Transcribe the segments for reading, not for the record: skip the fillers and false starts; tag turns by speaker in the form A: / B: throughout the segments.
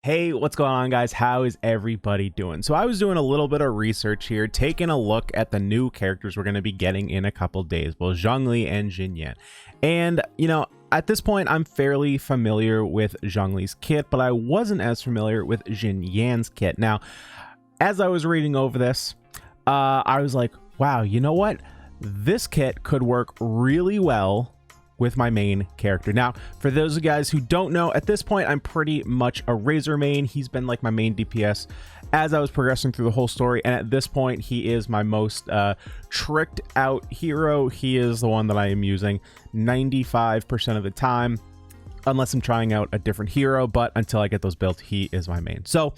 A: Hey, what's going on, guys? How is everybody doing? So I was doing a little bit of research here, taking a look at the new characters we're going to be getting in a couple days, both Zhongli and Xinyan. And, at this point, I'm fairly familiar with Zhongli's kit, but I wasn't as familiar with Xinyan's kit. Now, as I was reading over this, I was like, wow, you know what? This kit could work really well with my main character. Now, for those of you guys who don't know, at this point, I'm pretty much a Razor main. He's been like my main DPS as I was progressing through the whole story. And at this point, he is my most tricked out hero. He is the one that I am using 95% of the time, unless I'm trying out a different hero. But until I get those built, he is my main. So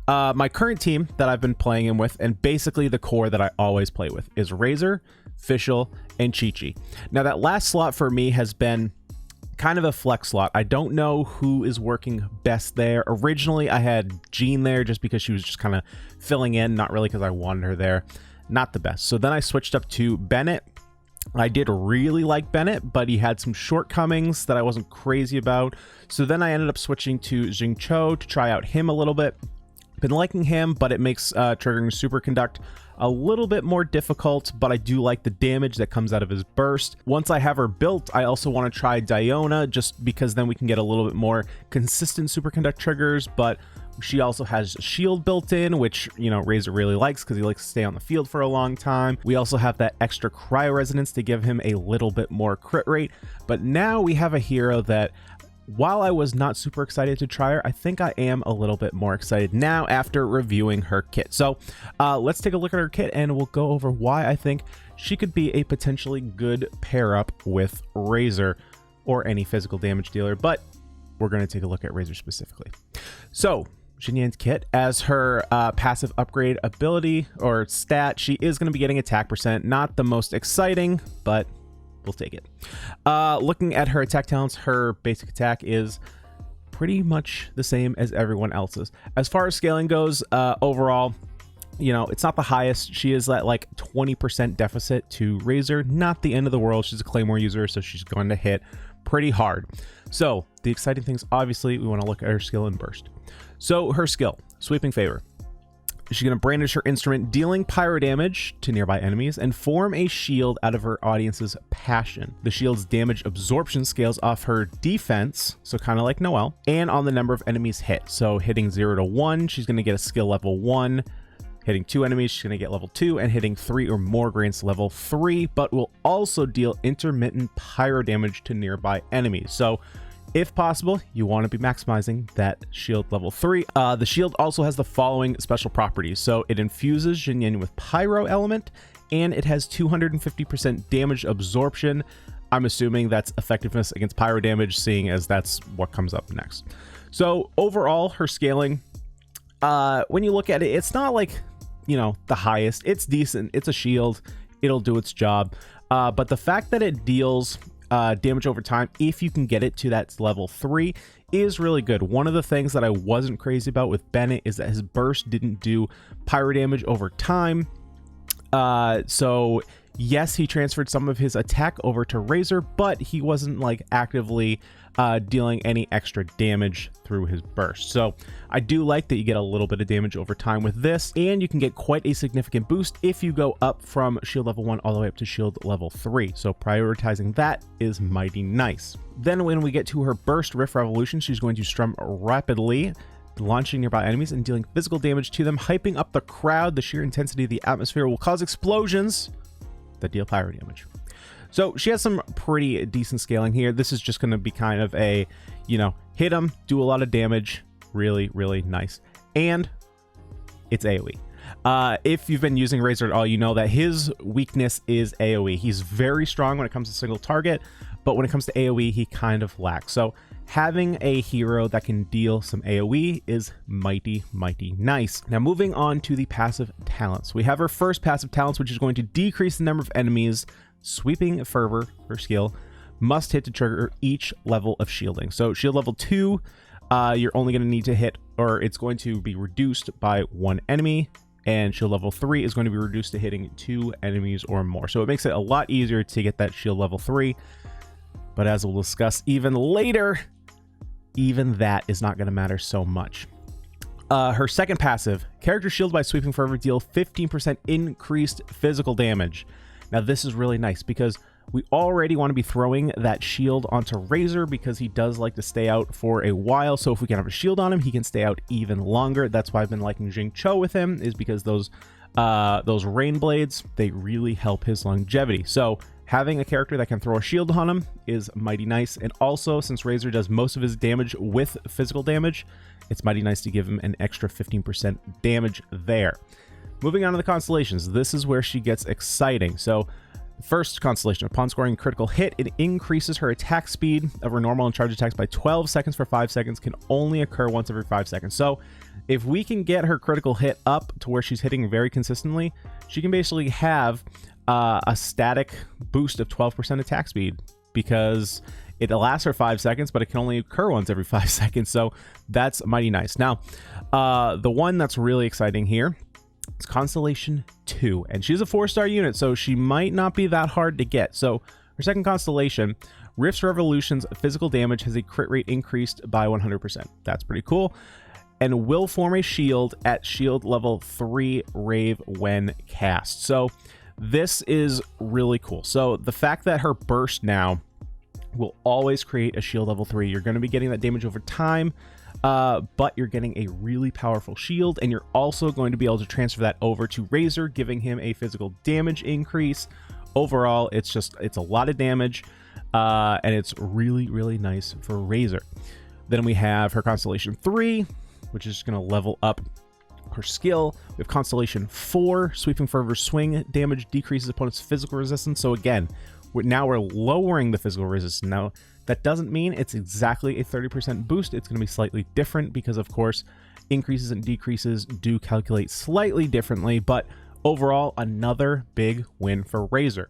A: my current team that I've been playing him with, and basically the core that I always play with, is Razor, Fischl, and Chi-Chi. Now, that last slot for me has been kind of a flex slot. I don't know who is working best there. Originally, I had Jean there just because she was just kind of filling in, not really because I wanted her there. Not the best. So then I switched up to Bennett. I did really like Bennett, but he had some shortcomings that I wasn't crazy about. So then I ended up switching to Xingqiu to try out him a little bit. Been liking him, but it makes triggering Superconduct a little bit more difficult, but I do like the damage that comes out of his burst. Once I have her built, I also want to try Diona, just because then we can get a little bit more consistent Superconduct triggers, but she also has shield built in, which, Razor really likes because he likes to stay on the field for a long time. We also have that extra cryo resonance to give him a little bit more crit rate, but now we have a hero that, while I was not super excited to try her, I think I am a little bit more excited now after reviewing her kit. So let's take a look at her kit and we'll go over why I think she could be a potentially good pair up with Razor or any physical damage dealer, but we're going to take a look at Razor specifically. So Xinyan's kit, as her passive upgrade ability or stat, she is going to be getting attack percent. Not the most exciting, but we'll take it. Looking at her attack talents, her basic attack is pretty much the same as everyone else's. As far as scaling goes, overall, it's not the highest. She is at like 20% deficit to Razor. Not the end of the world. She's a Claymore user, so she's going to hit pretty hard. So the exciting things, obviously, we want to look at her skill and burst. So her skill, Sweeping Favor. She's going to brandish her instrument, dealing pyro damage to nearby enemies, and form a shield out of her audience's passion. The shield's damage absorption scales off her defense, so kind of like Noelle, and on the number of enemies hit. So hitting 0 to 1, she's going to get a skill level 1. Hitting 2 enemies, she's going to get level 2, and hitting 3 or more grants level 3, but will also deal intermittent pyro damage to nearby enemies. So if possible, you want to be maximizing that shield level 3. The shield also has the following special properties. So it infuses Xinyan with pyro element, and it has 250% damage absorption. I'm assuming that's effectiveness against pyro damage, seeing as that's what comes up next. So overall, her scaling, when you look at it, it's not like, the highest. It's decent. It's a shield. It'll do its job. But the fact that it deals damage over time, if you can get it to that level 3, is really good. One of the things that I wasn't crazy about with Bennett is that his burst didn't do pyro damage over time. So yes, he transferred some of his attack over to Razor, but he wasn't like actively dealing any extra damage through his burst. So I do like that you get a little bit of damage over time with this, and you can get quite a significant boost if you go up from shield level 1 all the way up to shield level 3. So prioritizing that is mighty nice. Then when we get to her burst Rift Revolution, she's going to strum rapidly, launching nearby enemies and dealing physical damage to them, hyping up the crowd. The sheer intensity of the atmosphere will cause explosions that deal pyro damage. So she has some pretty decent scaling here. This is just going to be kind of a, hit them, do a lot of damage. Really, really nice. And it's AoE. If you've been using Razor at all, you know that his weakness is AoE. He's very strong when it comes to single target, but when it comes to AoE, he kind of lacks. So having a hero that can deal some AoE is mighty, mighty nice. Now moving on to the passive talents. We have her first passive talents, which is going to decrease the number of enemies. Sweeping Fervor, her skill, must hit to trigger each level of shielding. So shield level 2, you're only going to need to hit, or it's going to be reduced by 1 enemy, and shield level 3 is going to be reduced to hitting 2 enemies or more. So it makes it a lot easier to get that shield level 3. But as we'll discuss even later, even that is not going to matter so much. Her second passive, character shield by sweeping fervor, deal 15% increased physical damage. Now this is really nice because we already want to be throwing that shield onto Razor because he does like to stay out for a while. So if we can have a shield on him, he can stay out even longer. That's why I've been liking Jing Cho with him, is because those rain blades, they really help his longevity. So having a character that can throw a shield on him is mighty nice. And also, since Razor does most of his damage with physical damage, it's mighty nice to give him an extra 15% damage there. Moving on to the constellations, this is where she gets exciting. So first constellation, upon scoring a critical hit, it increases her attack speed of her normal and charge attacks by 12 seconds for 5 seconds, can only occur once every 5 seconds. So if we can get her critical hit up to where she's hitting very consistently, she can basically have a static boost of 12% attack speed, because it lasts for 5 seconds, but it can only occur once every 5 seconds. So that's mighty nice. Now, the one that's really exciting here, it's Constellation 2, and she's a 4-star unit, so she might not be that hard to get. So her second constellation, Rift's Revolution's physical damage has a crit rate increased by 100%. That's pretty cool. And will form a shield at shield level 3 Rave when cast. So this is really cool. So the fact that her burst now will always create a shield level 3, you're going to be getting that damage over time. But you're getting a really powerful shield, and you're also going to be able to transfer that over to Razor, giving him a physical damage increase. Overall, it's a lot of damage, and it's really, really nice for Razor. Then we have her Constellation 3, which is going to level up her skill. We have Constellation 4, Sweeping Fervor swing damage decreases opponent's physical resistance. So again, now we're lowering the physical resistance. Now, that doesn't mean it's exactly a 30% boost. It's going to be slightly different because, of course, increases and decreases do calculate slightly differently, but overall, another big win for Razor.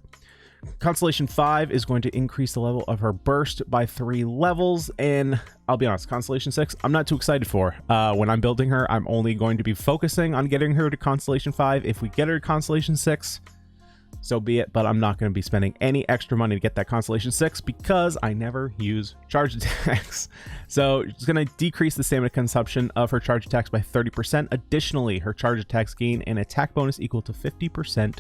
A: Constellation 5 is going to increase the level of her burst by 3 levels, and I'll be honest, Constellation 6, I'm not too excited for. When I'm building her, I'm only going to be focusing on getting her to Constellation 5. If we get her to Constellation 6, so be it, but I'm not going to be spending any extra money to get that Constellation 6 because I never use charge attacks. So it's going to decrease the stamina consumption of her charge attacks by 30%. Additionally, her charge attacks gain an attack bonus equal to 50%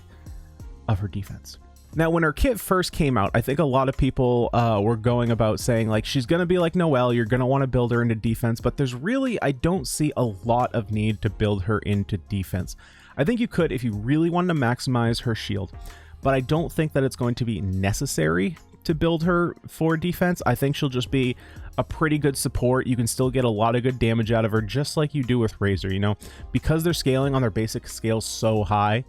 A: of her defense. Now, when her kit first came out, I think a lot of people were going about saying, like, she's going to be like Noelle, you're going to want to build her into defense, but there's really, I don't see a lot of need to build her into defense. I think you could if you really wanted to maximize her shield, but I don't think that it's going to be necessary to build her for defense. I think she'll just be a pretty good support. You can still get a lot of good damage out of her, just like you do with Razor, you know, because they're scaling on their basic scale so high.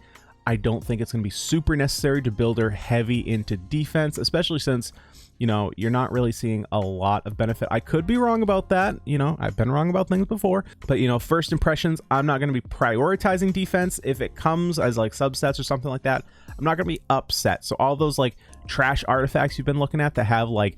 A: I don't think it's going to be super necessary to build her heavy into defense, especially since, you know, you're not really seeing a lot of benefit. I could be wrong about that. You know, I've been wrong about things before, but, you know, first impressions, I'm not going to be prioritizing defense. If it comes as like subsets or something like that, I'm not going to be upset. So all those like trash artifacts you've been looking at that have like,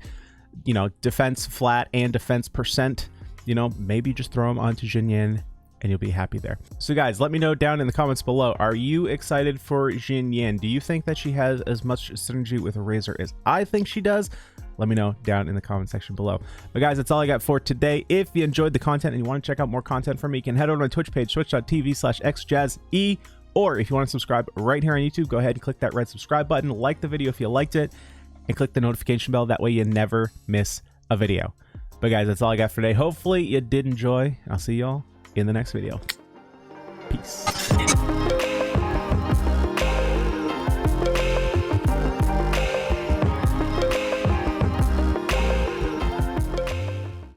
A: you know, defense flat and defense %, you know, maybe just throw them onto Xinyan and you'll be happy there. So guys, let me know down in the comments below, are you excited for Xinyan? Do you think that she has as much synergy with a Razor as I think she does? Let me know down in the comment section below. But guys, that's all I got for today. If you enjoyed the content and you want to check out more content from me, you can head over to my Twitch page, twitch.tv/xjazze, or if you want to subscribe right here on YouTube, go ahead and click that red subscribe button, like the video if you liked it, and click the notification bell. That way you never miss a video. But guys, that's all I got for today. Hopefully you did enjoy. I'll see y'all in the next video. Peace.